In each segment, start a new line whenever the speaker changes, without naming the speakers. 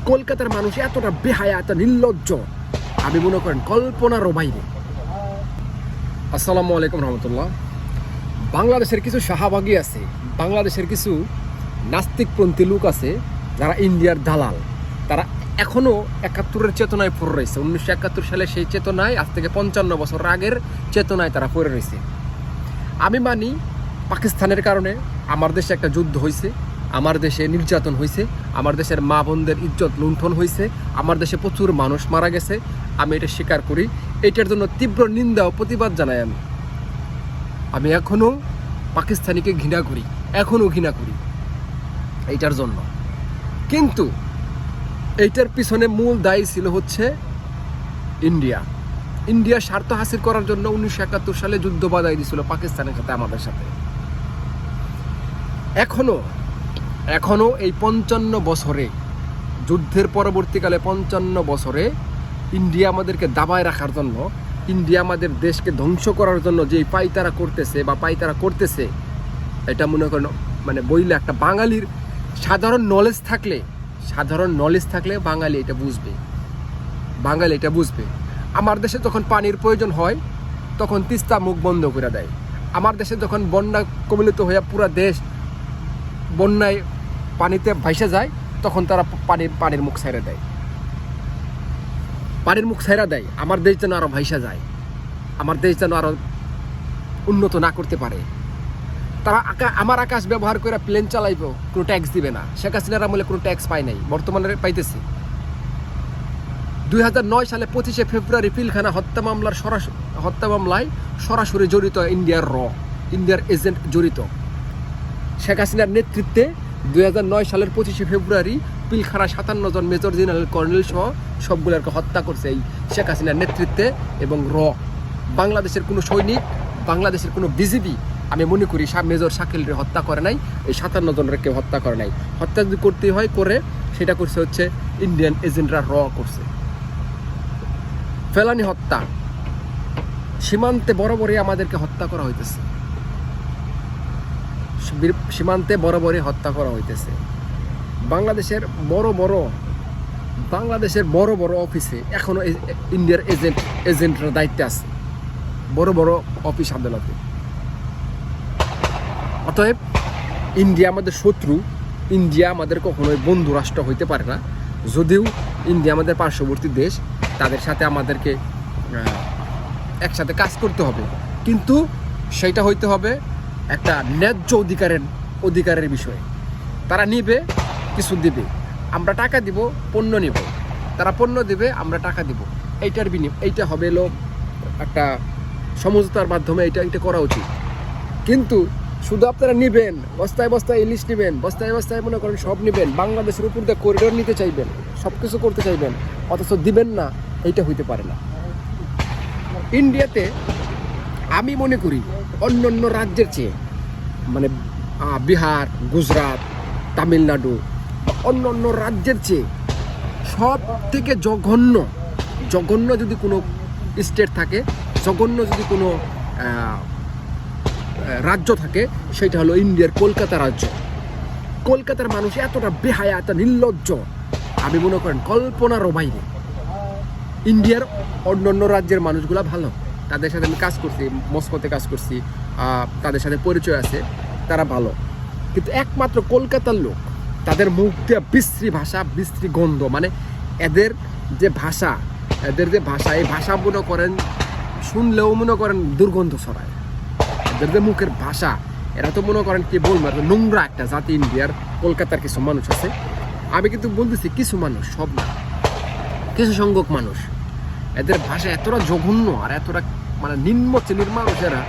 কলকাতার মানুষ এতটা বেহায়া, এত নির্লজ্জ, আমি মনে করেন কল্পনারও বাইরে। আসসালামু আলাইকুম রহমতুল্লাহ। বাংলাদেশের কিছু শাহবাগী আছে, বাংলাদেশের কিছু নাস্তিকপন্থী লোক আছে যারা ইন্ডিয়ার দালাল। তারা এখনও ৭১-এর চেতনায় পড়ে রয়েছে। ১৯৭১ সালে সেই চেতনায়, আজ থেকে ৫৫ বছর আগের চেতনায় তারা পড়ে রয়েছে। আমি মানি পাকিস্তানের কারণে আমার দেশে একটা যুদ্ধ হয়েছে, আমার দেশে নির্যাতন হয়েছে, আমার দেশের মা বোনদের ইজ্জত লুণ্ঠন হয়েছে, আমার দেশে প্রচুর মানুষ মারা গেছে। আমি এটা স্বীকার করি, এটার জন্য তীব্র নিন্দা ও প্রতিবাদ জানাই। আমি এখনও পাকিস্তানিকে ঘৃণা করি, এখনও ঘৃণা করি এইটার জন্য। কিন্তু এইটার পিছনে মূল দায়ী ছিল হচ্ছে ইন্ডিয়া স্বার্থ হাসিল করার জন্য ১৯৭১ সালে যুদ্ধ বাধাই দিয়েছিল পাকিস্তানের সাথে, আমাদের সাথে। এখনো এই ৫৫ বছরে, যুদ্ধের পরবর্তীকালে ৫৫ বছরে ইন্ডিয়া আমাদেরকে দাবায় রাখার জন্য, ইন্ডিয়া আমাদের দেশকে ধ্বংস করার জন্য যে পায়তারা করতেছে, এটা মনে করেন মানে বইলে একটা বাঙালির সাধারণ নলেজ থাকলে বাঙালি এটা বুঝবে। আমার দেশে যখন পানির প্রয়োজন হয় তখন তিস্তা মুখ বন্ধ করে দেয়। আমার দেশে যখন বন্যা কবলিত হয়ে পুরো দেশ বন্যায় পানিতে ভাইসে যায়, তখন তারা পানির মুখ ছেড়ে দেয়। আমার দেশ যেন আরো ভাইসা যায়, আমার দেশ যেন আরো উন্নত না করতে পারে। তারা আমার আকাশ ব্যবহার করে প্লেন চালাইব, কোনো ট্যাক্স দিবে না। শেখ হাসিনার আমলে কোনো ট্যাক্স পায় নাই, বর্তমানে পাইতেছে। ২০০৯ সালে ২৫শে ফেব্রুয়ারি পিলখানা হত্যা মামলায় সরাসরি জড়িত ইন্ডিয়ার এজেন্ট জড়িত। শেখ হাসিনার নেতৃত্বে ২০০৯ সালের ২৫শে ফেব্রুয়ারি পিলখানা ৫৭ জন মেজর জেনারেল, কর্নেল সহ সবগুলোকে হত্যা করছে এই শেখ হাসিনার নেতৃত্বে। এবং বাংলাদেশের কোনো সৈনিক, বাংলাদেশের কোনো বিজিবি, আমি মনে করি মেজর শাকিলরে হত্যা করে নাই, এই ৫৭ জনের কেউ হত্যা করে নাই। হত্যা যদি করতে হয় সেটা করছে হচ্ছে ইন্ডিয়ান এজেন্টরা করছে। ফেলানি হত্যা, সীমান্তে বরাবরই আমাদেরকে হত্যা করা হইতেছে, হত্যা করা হইতেছে। বাংলাদেশের বড় বড় অফিসে এখনো ইন্ডিয়ার এজেন্টরা দায়িত্বে আছে, বড় বড় অফিস আদালতে। অতএব ইন্ডিয়া আমাদের শত্রু, ইন্ডিয়া আমাদের কখনোই বন্ধু রাষ্ট্র হইতে পারে না। যদিও ইন্ডিয়া আমাদের পার্শ্ববর্তী দেশ, তাদের সাথে আমাদেরকে একসাথে কাজ করতে হবে, কিন্তু সেইটা হইতে হবে একটা ন্যায্য অধিকারের বিষয়ে। তারা নিবে, কিছু দিবে, আমরা টাকা দিব, পণ্য নিব। তারা পণ্য দিবে, আমরা টাকা দিব। এইটা হবে একটা সমঝোতার মাধ্যমে এটা করা উচিত। কিন্তু শুধু আপনারা নিবেন, বস্তায় বস্তায় ইলিশ নিবেন, বস্তায় বস্তায় মনে করেন সব নিবেন, বাংলাদেশের উপর দিয়ে করিডোর নিতে চাইবেন, সব কিছু করতে চাইবেন, অথচ দিবেন না, এইটা হইতে পারে না। ইন্ডিয়াতে আমি মনে করি অন্য রাজ্যের চেয়ে, মানে বিহার, গুজরাট, তামিলনাড়ু, অন্য রাজ্যের চেয়ে সব থেকে জঘন্য যদি কোনো স্টেট থাকে, জঘন্য যদি কোনো রাজ্য থাকে, সেটা হলো ইন্ডিয়ার কলকাতা রাজ্য। কলকাতার মানুষ এতটা বেহায়া, এত নির্লজ্জ, আমি মনে করেন কল্পনারও বাইরে। ইন্ডিয়ার অন্য রাজ্যের মানুষগুলো ভালো, তাদের সাথে আমি কাজ করছি, মস্কোতে কাজ করছি, তাদের সাথে পরিচয় আছে, তারা ভালো। কিন্তু একমাত্র কলকাতার লোক, তাদের মুখ দিয়ে বিশ্রী ভাষা, বিশ্রী গন্ধ, মানে এদের যে ভাষা, এই ভাষা মনে করেন শুনলেও মনে করেন দুর্গন্ধ ছড়ায়। এদের যে মুখের ভাষা, এরা তো মনে করেন কি বলবো, নোংরা একটা জাতি ইন্ডিয়ার। কলকাতার কিছু মানুষ আছে, আমি কিন্তু বলতেছি কিছু মানুষ, সব না, কিছু সংখ্যক মানুষ, এদের ভাষা এতটা জঘন্য আর এতটা মানে নিম্ন শ্রেণীর মানুষ। এরা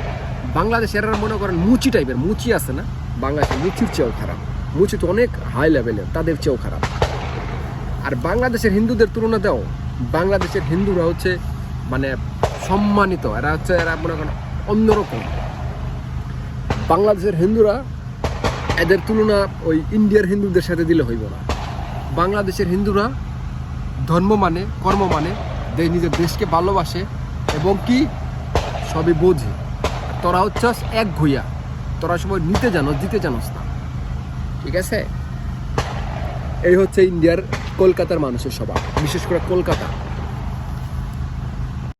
বাংলাদেশের মনে করেন মুচি টাইপের, মুচি আছে না, বাংলাদেশের মুচির চেয়েও খারাপ। মুচি তো অনেক হাই লেভেলের, তাদের চেয়েও খারাপ। আর বাংলাদেশের হিন্দুদের তুলনা দেও, বাংলাদেশের হিন্দুরা হচ্ছে মানে সম্মানিত, এরা মনে করেন অন্যরকম। বাংলাদেশের হিন্দুরা, এদের তুলনা ওই ইন্ডিয়ার হিন্দুদের সাথে দিলে হইব না। বাংলাদেশের হিন্দুরা ধর্ম মানে, কর্ম মানে, নিজের দেশকে ভালোবাসে এবং কি সবই বোঝে। তোরা হচ্ছে এক ঘুইয়া, তোরা সবাই দিতে জানোস না, ঠিক আছে? এই হচ্ছে ইন্ডিয়ার কলকাতার মানুষের স্বভাব, বিশেষ করে কলকাতা